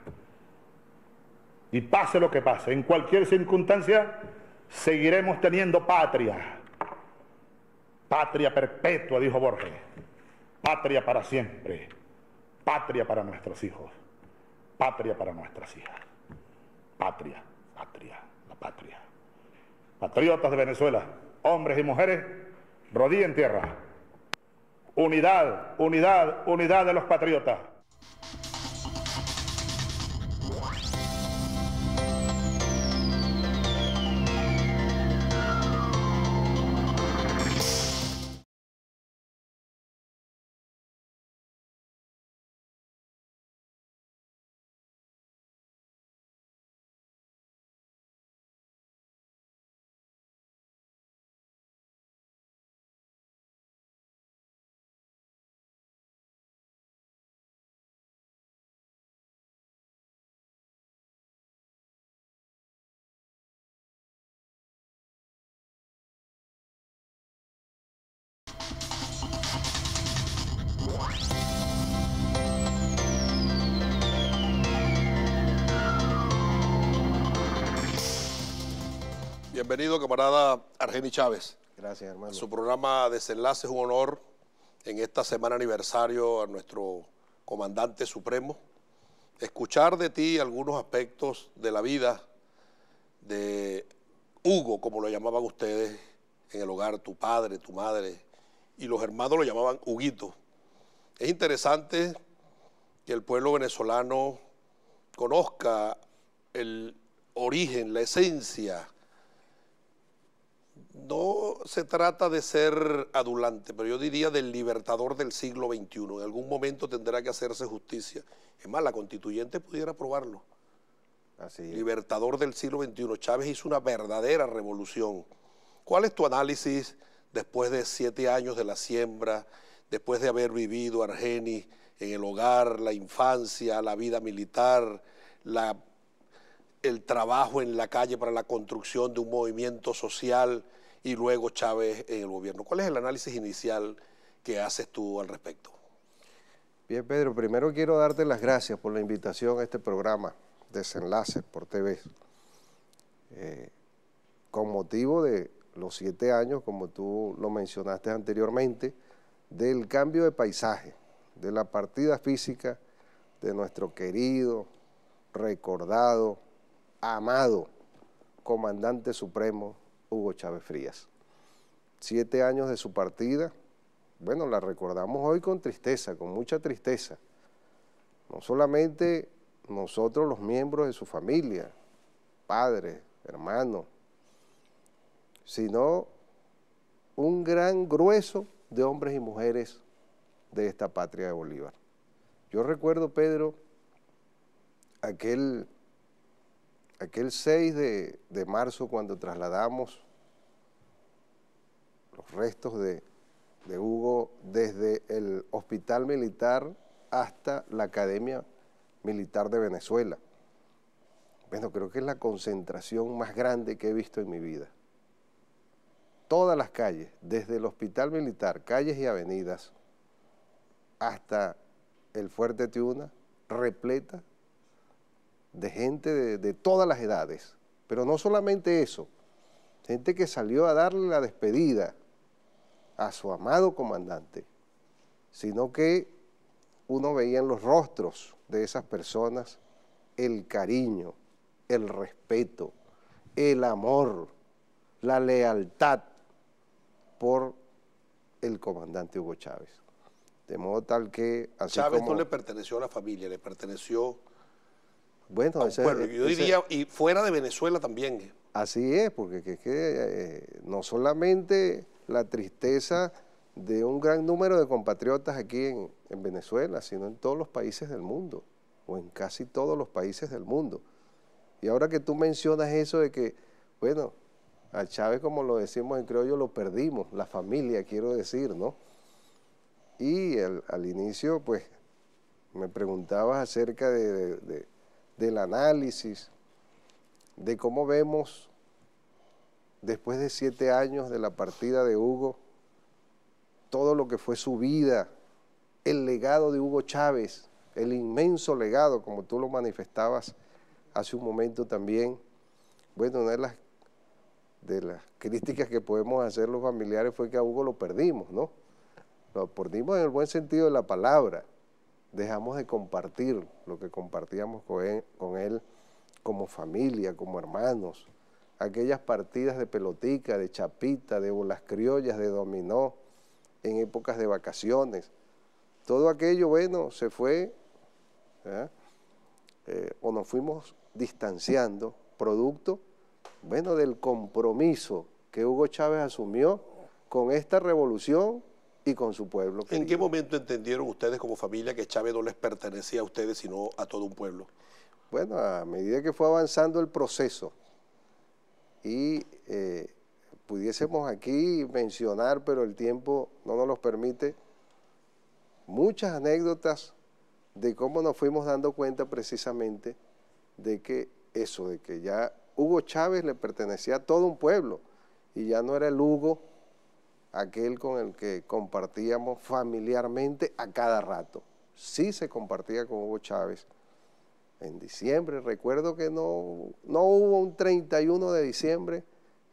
Y pase lo que pase, en cualquier circunstancia, seguiremos teniendo patria. Patria perpetua, dijo Borges. Patria para siempre. Patria para nuestros hijos. Patria para nuestras hijas. Patria, patria, la patria. Patriotas de Venezuela, hombres y mujeres, rodilla en tierra. Unidad, unidad, unidad de los patriotas. Bienvenido, camarada Argenis Chávez. Gracias, hermano. Su programa Desenlace es un honor en esta semana aniversario a nuestro comandante supremo. Escuchar de ti algunos aspectos de la vida de Hugo, como lo llamaban ustedes en el hogar, tu padre, tu madre, y los hermanos lo llamaban Huguito. Es interesante que el pueblo venezolano conozca el origen, la esencia. No se trata de ser adulante, pero yo diría del libertador del siglo XXI. En algún momento tendrá que hacerse justicia. Es más, la constituyente pudiera aprobarlo. Así es. Libertador del siglo XXI. Chávez hizo una verdadera revolución. ¿Cuál es tu análisis después de 7 años de la siembra, después de haber vivido, Argenis, en el hogar, la infancia, la vida militar, el trabajo en la calle para la construcción de un movimiento social y luego Chávez en el gobierno? ¿Cuál es el análisis inicial que haces tú al respecto? Bien, Pedro, primero quiero darte las gracias por la invitación a este programa. desenlaces por TV, con motivo de los 7 años, como tú lo mencionaste anteriormente, del cambio de paisaje, de la partida física de nuestro querido, recordado, amado comandante supremo Hugo Chávez Frías. 7 años de su partida, bueno, la recordamos hoy con tristeza, con mucha tristeza. No solamente nosotros los miembros de su familia, padres, hermanos, sino un gran grueso de hombres y mujeres de esta patria de Bolívar. Yo recuerdo, Pedro, aquel 6 de marzo cuando trasladamos los restos de Hugo desde el hospital militar hasta la Academia Militar de Venezuela. Bueno, creo que es la concentración más grande que he visto en mi vida. Todas las calles, desde el hospital militar, calles y avenidas, hasta el Fuerte Tiuna, repleta de gente de todas las edades. Pero no solamente eso, gente que salió a darle la despedida a su amado comandante, sino que uno veía en los rostros de esas personas el cariño, el respeto, el amor, la lealtad por el comandante Hugo Chávez. De modo tal que... Así Chávez como, no le perteneció a la familia, le perteneció bueno, a un pueblo. Yo diría, y fuera de Venezuela también. Así es, porque no solamente la tristeza de un gran número de compatriotas aquí en Venezuela, sino en todos los países del mundo, o en casi todos los países del mundo. Y ahora que tú mencionas eso de que, bueno, a Chávez, como lo decimos en criollo, lo perdimos, la familia, quiero decir, ¿no? Y al inicio, pues, me preguntabas acerca del análisis, de cómo vemos, después de 7 años de la partida de Hugo, todo lo que fue su vida, el legado de Hugo Chávez, el inmenso legado, como tú lo manifestabas hace un momento también. Bueno, una de las críticas que podemos hacer los familiares fue que a Hugo lo perdimos, ¿no? Lo perdimos en el buen sentido de la palabra. Dejamos de compartir lo que compartíamos con él como familia, como hermanos. Aquellas partidas de pelotica, de chapita, de bolas criollas, de dominó, en épocas de vacaciones. Todo aquello, bueno, se fue, o nos fuimos distanciando, producto, bueno, del compromiso que Hugo Chávez asumió con esta revolución y con su pueblo querido. ¿En qué momento entendieron ustedes como familia que Chávez no les pertenecía a ustedes, sino a todo un pueblo? Bueno, a medida que fue avanzando el proceso y pudiésemos aquí mencionar, pero el tiempo no nos los permite, muchas anécdotas de cómo nos fuimos dando cuenta precisamente de que eso, de que ya Hugo Chávez le pertenecía a todo un pueblo y ya no era el Hugo aquel con el que compartíamos familiarmente a cada rato. Sí se compartía con Hugo Chávez. En diciembre, recuerdo que no hubo un 31 de diciembre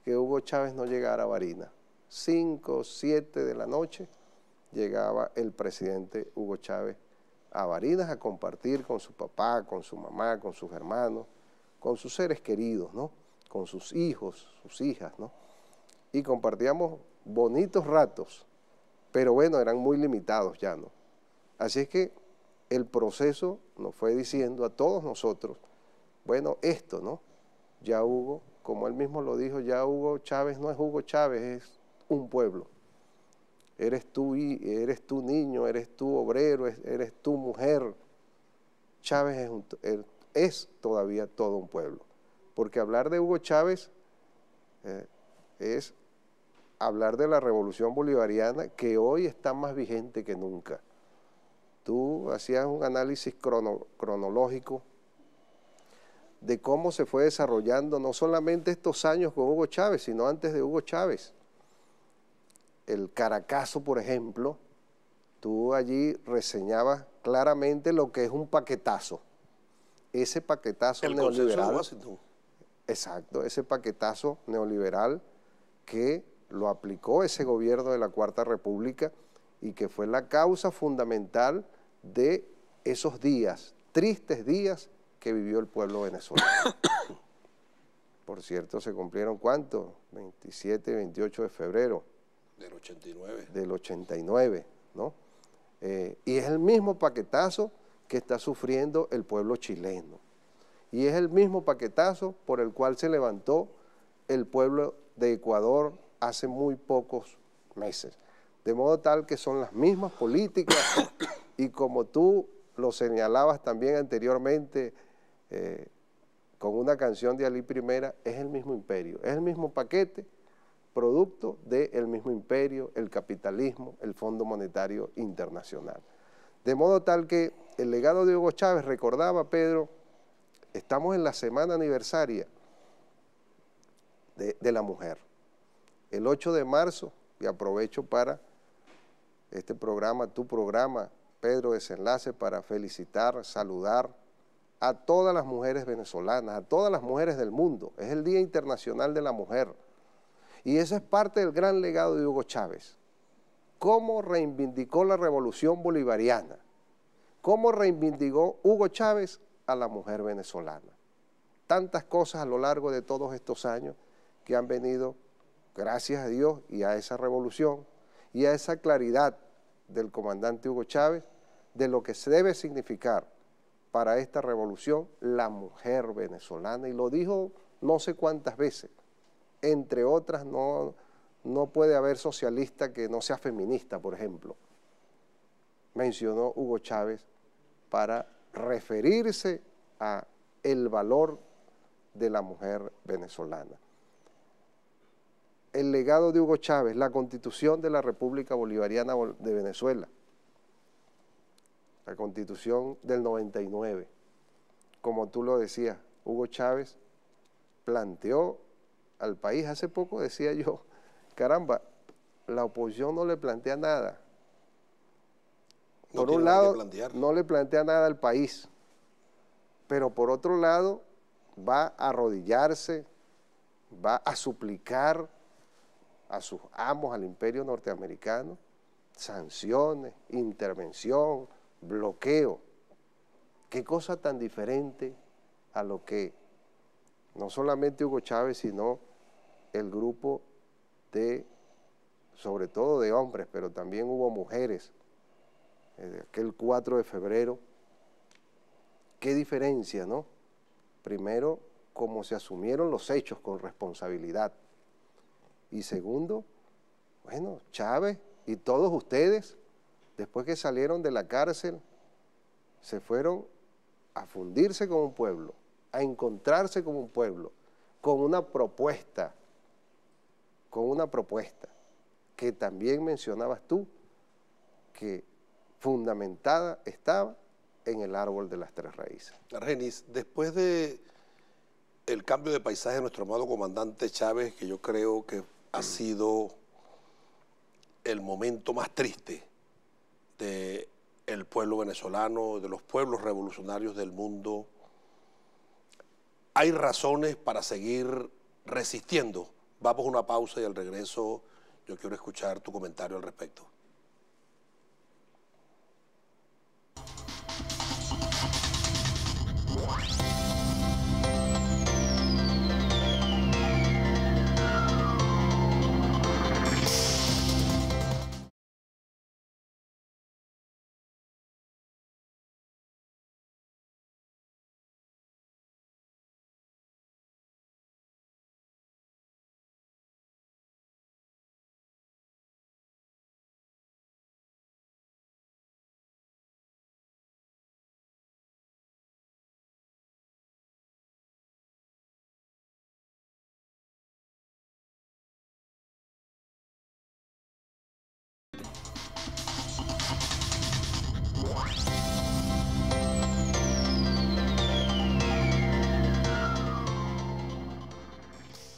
que Hugo Chávez no llegara a Barinas. 5 o 7 de la noche llegaba el presidente Hugo Chávez a Barinas a compartir con su papá, con su mamá, con sus hermanos, con sus seres queridos, ¿no? Con sus hijos, sus hijas, ¿no? Y compartíamos bonitos ratos, pero bueno, eran muy limitados ya, ¿no? Así es que el proceso nos fue diciendo a todos nosotros, bueno, esto, ¿no? Ya Hugo, como él mismo lo dijo, ya Hugo Chávez no es Hugo Chávez, es un pueblo. Eres tú niño, eres tú obrero, eres tú mujer. Chávez es todavía todo un pueblo. Porque hablar de Hugo Chávez es hablar de la revolución bolivariana que hoy está más vigente que nunca. Tú hacías un análisis cronológico de cómo se fue desarrollando no solamente estos años con Hugo Chávez, sino antes de Hugo Chávez. El Caracazo, por ejemplo, tú allí reseñabas claramente lo que es un paquetazo. ese paquetazo El consenso de neoliberal. Washington. Exacto, ese paquetazo neoliberal que lo aplicó ese gobierno de la Cuarta República y que fue la causa fundamental de esos días, tristes días que vivió el pueblo venezolano. Por cierto, se cumplieron ¿cuánto? 27 y 28 de febrero. Del 89. Del 89, ¿no? Y es el mismo paquetazo que está sufriendo el pueblo chileno. Y es el mismo paquetazo por el cual se levantó el pueblo de Ecuador hace muy pocos meses. De modo tal que son las mismas políticas y como tú lo señalabas también anteriormente con una canción de Ali Primera, es el mismo imperio, es el mismo paquete, producto del mismo imperio, el capitalismo, el Fondo Monetario Internacional. De modo tal que el legado de Hugo Chávez, recordaba Pedro, estamos en la semana aniversaria de la mujer. El 8 de marzo, y aprovecho para este programa, tu programa, Pedro Desenlace, para felicitar, saludar a todas las mujeres venezolanas, a todas las mujeres del mundo. Es el Día Internacional de la Mujer. Y ese es parte del gran legado de Hugo Chávez. Cómo reivindicó la revolución bolivariana, cómo reivindicó Hugo Chávez a la mujer venezolana. Tantas cosas a lo largo de todos estos años que han venido, gracias a Dios y a esa revolución y a esa claridad del comandante Hugo Chávez de lo que se debe significar para esta revolución la mujer venezolana. Y lo dijo no sé cuántas veces, entre otras no puede haber socialista que no sea feminista, por ejemplo. Mencionó Hugo Chávez para referirse a el valor de la mujer venezolana. El legado de Hugo Chávez, la Constitución de la República Bolivariana de Venezuela, la Constitución del 99, como tú lo decías, Hugo Chávez planteó al país, hace poco decía yo, caramba, la oposición no le plantea nada. Por un lado, no le plantea nada al país, pero por otro lado, va a arrodillarse, va a suplicar a sus amos, al imperio norteamericano, sanciones, intervención, bloqueo. Qué cosa tan diferente a lo que no solamente Hugo Chávez, sino el grupo de, sobre todo de hombres, pero también hubo mujeres, aquel 4 de febrero, qué diferencia, ¿no? Primero, cómo se asumieron los hechos con responsabilidad. Y segundo, bueno, Chávez y todos ustedes, después que salieron de la cárcel, se fueron a fundirse con un pueblo, a encontrarse con un pueblo, con una propuesta que también mencionabas tú, que fundamentada estaba en el árbol de las tres raíces. Argenis, después de el cambio de paisaje de nuestro amado comandante Chávez, que yo creo que ha sido el momento más triste del pueblo venezolano, de los pueblos revolucionarios del mundo, hay razones para seguir resistiendo. Vamos a una pausa y al regreso yo quiero escuchar tu comentario al respecto.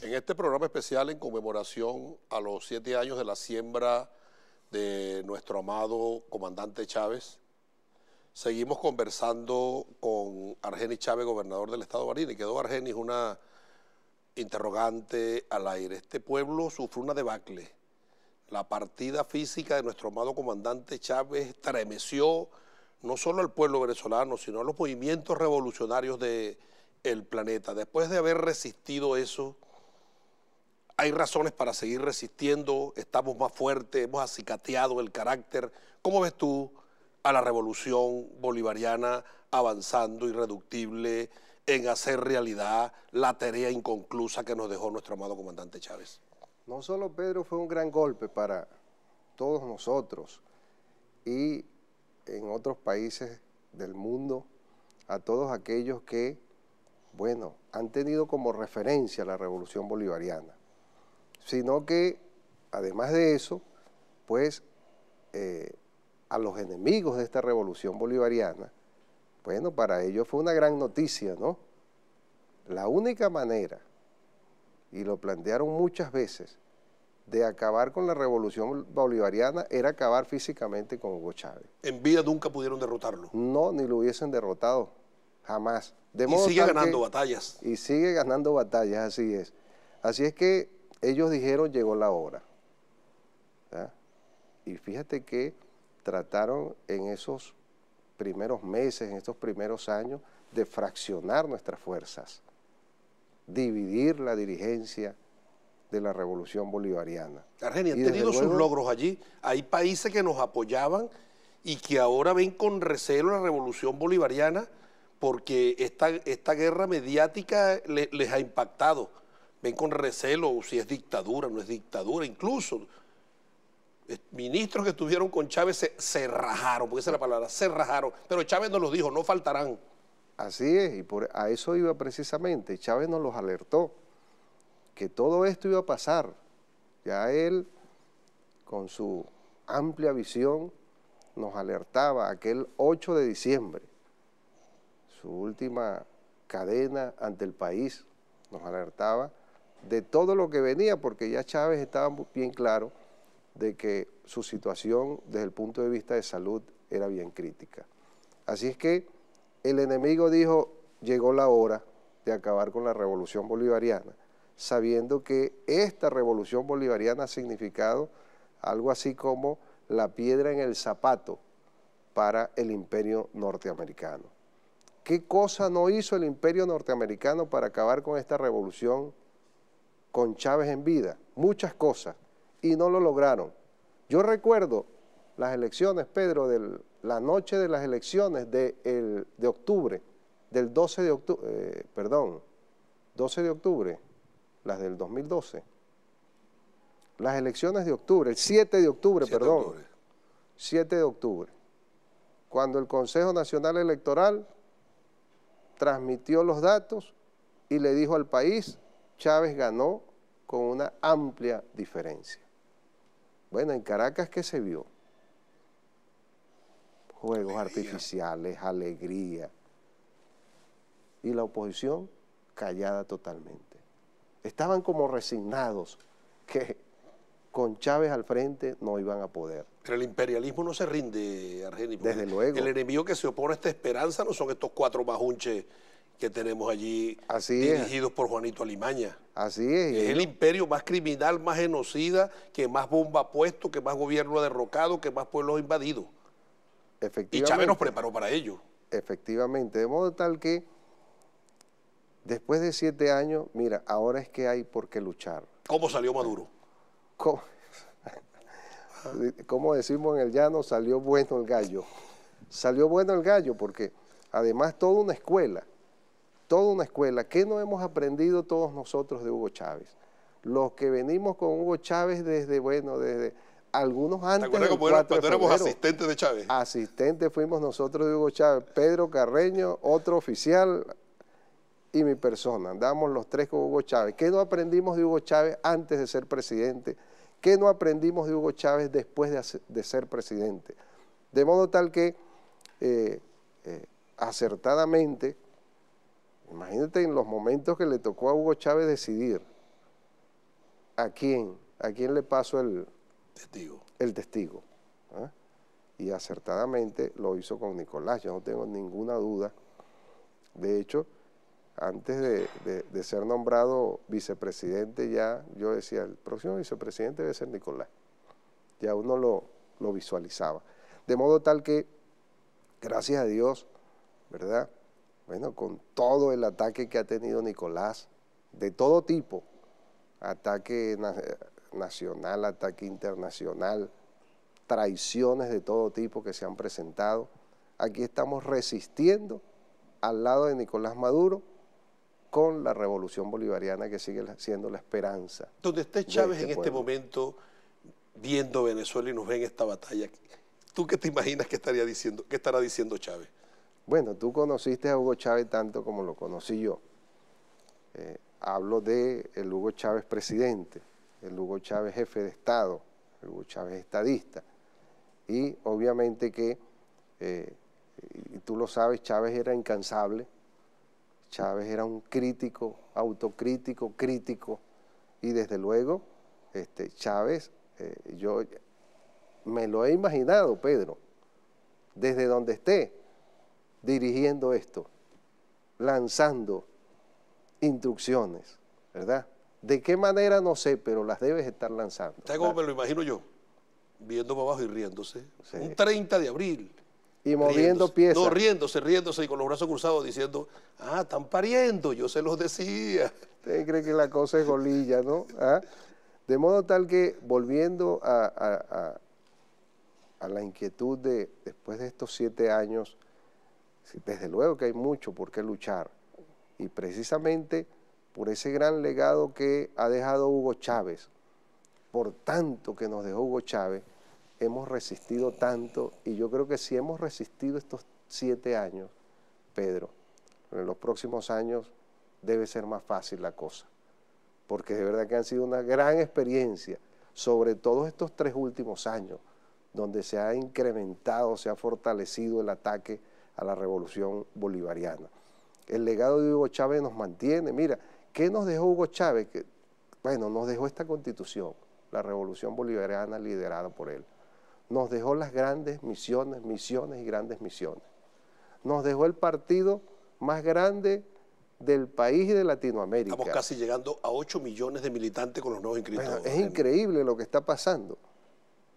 En este programa especial en conmemoración a los 7 años de la siembra de nuestro amado comandante Chávez, Seguimos conversando con Argenis Chávez, gobernador del estado de Barinas, y quedó Argenis una interrogante al aire. Este pueblo sufrió una debacle. La partida física de nuestro amado comandante Chávez estremeció no solo al pueblo venezolano, sino a los movimientos revolucionarios del planeta. Después de haber resistido eso, hay razones para seguir resistiendo, estamos más fuertes, hemos acicateado el carácter. ¿Cómo ves tú a la revolución bolivariana avanzando, irreductible, en hacer realidad la tarea inconclusa que nos dejó nuestro amado comandante Chávez? No solo, Pedro, fue un gran golpe para todos nosotros y en otros países del mundo, a todos aquellos que, bueno, han tenido como referencia la revolución bolivariana, sino que, además de eso, pues, a los enemigos de esta revolución bolivariana, bueno, para ellos fue una gran noticia, ¿no? La única manera, y lo plantearon muchas veces, de acabar con la revolución bolivariana era acabar físicamente con Hugo Chávez. En vida nunca pudieron derrotarlo. No, ni lo hubiesen derrotado, jamás. Y sigue ganando batallas. Y sigue ganando batallas, así es. Así es que ellos dijeron, llegó la hora. ¿Ya? Y fíjate que trataron en esos primeros meses, en estos primeros años, de fraccionar nuestras fuerzas, dividir la dirigencia de la revolución bolivariana. Argenis, han tenido sus logros allí. Hay países que nos apoyaban y que ahora ven con recelo la revolución bolivariana porque esta guerra mediática les ha impactado. Ven con recelo si es dictadura, no es dictadura. Incluso ministros que estuvieron con Chávez se rajaron, porque esa es la palabra, se rajaron. Pero Chávez nos lo dijo, no faltarán. Así es, y a eso iba precisamente. Chávez nos los alertó, que todo esto iba a pasar. Ya él, con su amplia visión, nos alertaba aquel 8 de diciembre, su última cadena ante el país, nos alertaba de todo lo que venía, porque ya Chávez estaba bien claro de que su situación desde el punto de vista de salud era bien crítica. Así es que el enemigo dijo, llegó la hora de acabar con la revolución bolivariana, sabiendo que esta revolución bolivariana ha significado algo así como la piedra en el zapato para el imperio norteamericano. ¿Qué cosa no hizo el imperio norteamericano para acabar con esta revolución con Chávez en vida? Muchas cosas, y no lo lograron. Yo recuerdo las elecciones, Pedro, la noche de las elecciones de octubre, del 12 de octubre, 12 de octubre, las del 2012, las elecciones de octubre, el 7 de octubre, 7 de octubre, cuando el Consejo Nacional Electoral transmitió los datos y le dijo al país, Chávez ganó con una amplia diferencia. Bueno, en Caracas, ¿qué se vio? Juegos artificiales, alegría, y la oposición callada totalmente. Estaban como resignados que con Chávez al frente no iban a poder. Pero el imperialismo no se rinde, Argenis. Desde luego. El enemigo que se opone a esta esperanza no son estos 4 majunches que tenemos allí, dirigidos por Juanito Alimaña. Así es. Es el imperio más criminal, más genocida, que más bomba ha puesto, que más gobierno ha derrocado, que más pueblos ha invadido. Efectivamente. Y Chávez nos preparó para ello. Efectivamente, de modo tal que después de 7 años, mira, ahora es que hay por qué luchar. ¿Cómo salió Maduro? Como decimos en el llano, salió bueno el gallo. Salió bueno el gallo porque además toda una escuela. ¿Qué no hemos aprendido todos nosotros de Hugo Chávez? Los que venimos con Hugo Chávez desde algunos antes del 4 de febrero. Cuando éramos asistentes de Chávez? Asistentes fuimos nosotros de Hugo Chávez. Pedro Carreño, otro oficial, y mi persona. Andamos los 3 con Hugo Chávez. ¿Qué no aprendimos de Hugo Chávez antes de ser presidente? ¿Qué no aprendimos de Hugo Chávez después de ser presidente? De modo tal que, acertadamente, imagínate en los momentos que le tocó a Hugo Chávez decidir a quién le pasó el testigo. ¿Ah? y acertadamente lo hizo con Nicolás, yo no tengo ninguna duda. De hecho, antes de ser nombrado vicepresidente ya, yo decía, el próximo vicepresidente debe ser Nicolás. Ya uno lo visualizaba. De modo tal que, gracias a Dios, ¿verdad? Bueno, con todo el ataque que ha tenido Nicolás, de todo tipo, ataque nacional, ataque internacional, traiciones de todo tipo que se han presentado, aquí estamos resistiendo al lado de Nicolás Maduro con la revolución bolivariana que sigue siendo la esperanza. Donde esté Chávez en este momento viendo Venezuela y nos ve en esta batalla, ¿tú qué te imaginas que estaría diciendo, qué estará diciendo Chávez? Bueno, tú conociste a Hugo Chávez tanto como lo conocí yo. Hablo de el Hugo Chávez presidente, el Hugo Chávez jefe de Estado, el Hugo Chávez estadista. Y obviamente que, y tú lo sabes, Chávez era incansable, Chávez era un crítico, autocrítico, crítico, y desde luego Chávez, yo me lo he imaginado, Pedro, desde donde esté, dirigiendo esto, lanzando instrucciones, ¿verdad? ¿De qué manera? No sé, pero las debes estar lanzando. ¿Sabes cómo me lo imagino yo? Viendo para abajo y riéndose. Sí. Un 30 de abril. Y moviendo piezas. No, riéndose y con los brazos cruzados diciendo, están pariendo, yo se los decía. Usted cree que la cosa es golilla, ¿no? De modo tal que, volviendo a la inquietud de después de estos 7 años, desde luego que hay mucho por qué luchar. Y precisamente por ese gran legado que ha dejado Hugo Chávez, por tanto que nos dejó Hugo Chávez, hemos resistido tanto, y yo creo que si hemos resistido estos 7 años, Pedro, en los próximos años debe ser más fácil la cosa, porque de verdad que han sido una gran experiencia, sobre todo estos 3 últimos años, donde se ha incrementado, se ha fortalecido el ataque a la revolución bolivariana. El legado de Hugo Chávez nos mantiene. Mira, ¿qué nos dejó Hugo Chávez? Bueno, nos dejó esta Constitución, la revolución bolivariana liderada por él. Nos dejó las grandes misiones y grandes misiones. Nos dejó el partido más grande del país y de Latinoamérica. Estamos casi llegando a 8 millones de militantes con los nuevos inscritos. Bueno, es increíble lo que está pasando.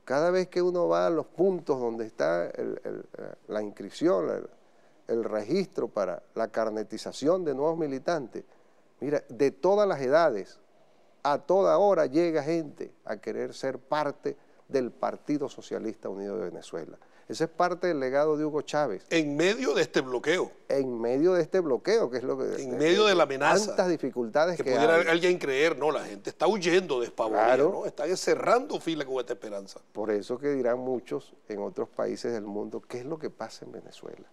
Cada vez que uno va a los puntos donde está la inscripción, el registro para la carnetización de nuevos militantes, mira, de todas las edades, a toda hora llega gente a querer ser parte del Partido Socialista Unido de Venezuela. Ese es parte del legado de Hugo Chávez. En medio de este bloqueo. En medio de este bloqueo, que es lo que... En medio de la amenaza. Tantas dificultades que pudiera hay. Alguien creer, no, la gente está huyendo despavorida, claro, ¿no? Están cerrando fila con esta esperanza. Por eso que dirán muchos en otros países del mundo, ¿qué es lo que pasa en Venezuela?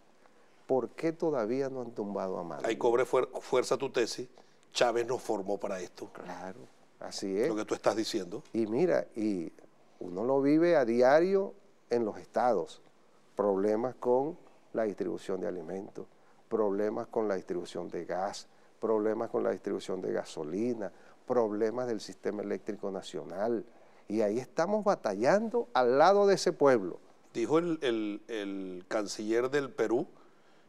¿Por qué todavía no han tumbado a Maduro? Ahí cobre fuerza tu tesis. Chávez nos formó para esto. Claro, así es. Lo que tú estás diciendo. Y mira, y uno lo vive a diario en los estados. Problemas con la distribución de alimentos, problemas con la distribución de gas, problemas con la distribución de gasolina, problemas del sistema eléctrico nacional. Y ahí estamos batallando al lado de ese pueblo. Dijo el canciller del Perú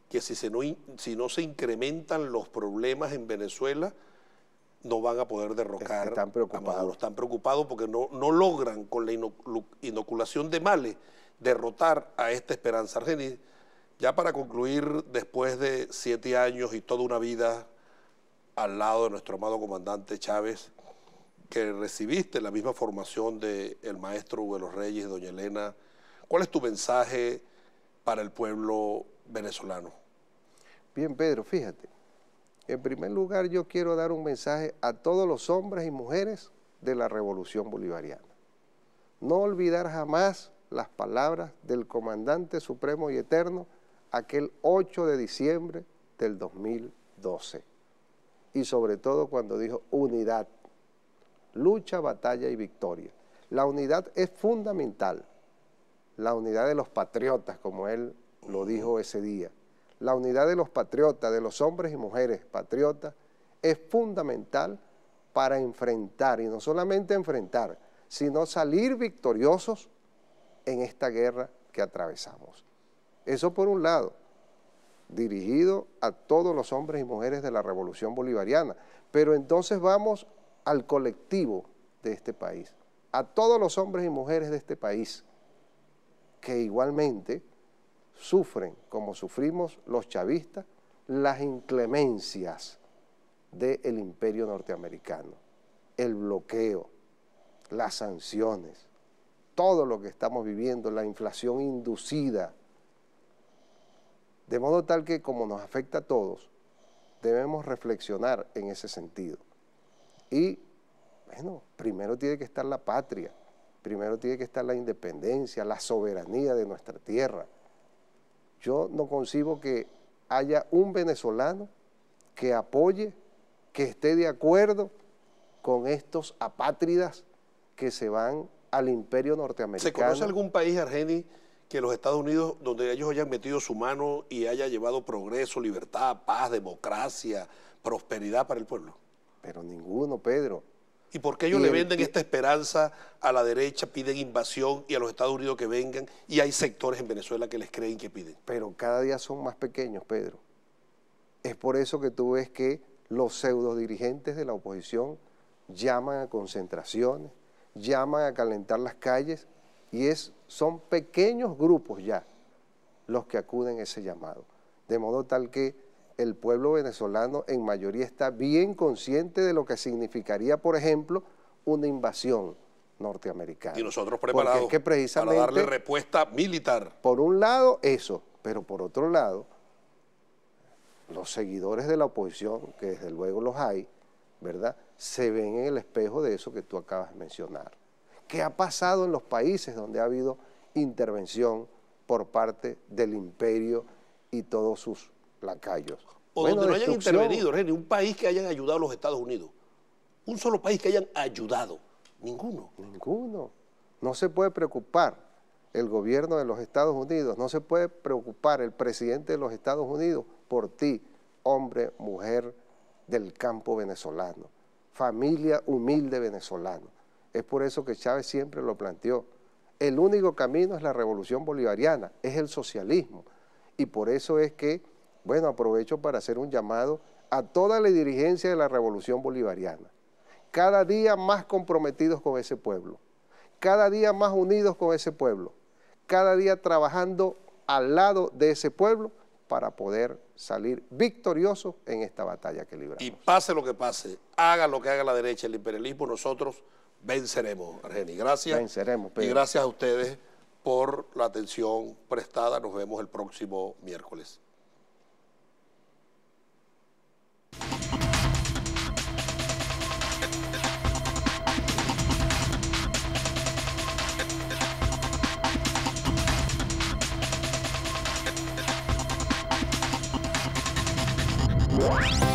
que si no se incrementan los problemas en Venezuela, no van a poder derrocar están preocupados. a Maduro. Están preocupados porque no logran con la inoculación de males derrotar a esta Esperanza Argenis. Ya para concluir, después de 7 años y toda una vida al lado de nuestro amado comandante Chávez, que recibiste la misma formación del maestro Hugo de los Reyes y doña Elena, ¿cuál es tu mensaje para el pueblo venezolano? Bien, Pedro, fíjate, en primer lugar yo quiero dar un mensaje a todos los hombres y mujeres de la Revolución Bolivariana. No olvidar jamás las palabras del comandante supremo y eterno aquel 8 de diciembre del 2012. Y sobre todo cuando dijo unidad, lucha, batalla y victoria. La unidad es fundamental, la unidad de los patriotas, como él lo dijo ese día. La unidad de los patriotas, de los hombres y mujeres patriotas, es fundamental para enfrentar, y no solamente enfrentar, sino salir victoriosos en esta guerra que atravesamos. Eso por un lado, dirigido a todos los hombres y mujeres de la Revolución Bolivariana. Pero entonces vamos al colectivo de este país, a todos los hombres y mujeres de este país, que igualmente sufren, como sufrimos los chavistas, las inclemencias del imperio norteamericano, el bloqueo, las sanciones, todo lo que estamos viviendo, la inflación inducida, de modo tal que como nos afecta a todos, debemos reflexionar en ese sentido. Y, bueno, primero tiene que estar la patria, primero tiene que estar la independencia, la soberanía de nuestra tierra. Yo no concibo que haya un venezolano que apoye, que esté de acuerdo con estos apátridas que se van al imperio norteamericano. ¿Se conoce algún país, Argenis, que los Estados Unidos, donde ellos hayan metido su mano y haya llevado progreso, libertad, paz, democracia, prosperidad para el pueblo? Pero ninguno, Pedro. ¿Y por qué ellos le venden esta esperanza a la derecha, piden invasión y a los Estados Unidos que vengan, y hay sectores en Venezuela que les creen que piden? Pero cada día son más pequeños, Pedro. Es por eso que tú ves que los pseudo dirigentes de la oposición llaman a concentraciones, llaman a calentar las calles, y son pequeños grupos ya los que acuden a ese llamado. De modo tal que el pueblo venezolano en mayoría está bien consciente de lo que significaría, por ejemplo, una invasión norteamericana. Y nosotros preparados para darle respuesta militar. Por un lado eso, pero por otro lado, los seguidores de la oposición, que desde luego los hay, ¿verdad?, se ven en el espejo de eso que tú acabas de mencionar. ¿Qué ha pasado en los países donde ha habido intervención por parte del imperio y todos sus lacayos? O donde no hayan intervenido, René, un país que hayan ayudado a los Estados Unidos. Un solo país que hayan ayudado. Ninguno. Ninguno. No se puede preocupar el gobierno de los Estados Unidos, no se puede preocupar el presidente de los Estados Unidos por ti, hombre, mujer del campo venezolano, familia humilde venezolana. Es por eso que Chávez siempre lo planteó. El único camino es la revolución bolivariana, es el socialismo. Y por eso es que, bueno, aprovecho para hacer un llamado a toda la dirigencia de la revolución bolivariana. Cada día más comprometidos con ese pueblo, cada día más unidos con ese pueblo, cada día trabajando al lado de ese pueblo para poder salir victoriosos en esta batalla que libramos. Y pase lo que pase, haga lo que haga la derecha, el imperialismo, nosotros venceremos, Argenis. Gracias. Venceremos, Pedro. Y gracias a ustedes por la atención prestada. Nos vemos el próximo miércoles. What?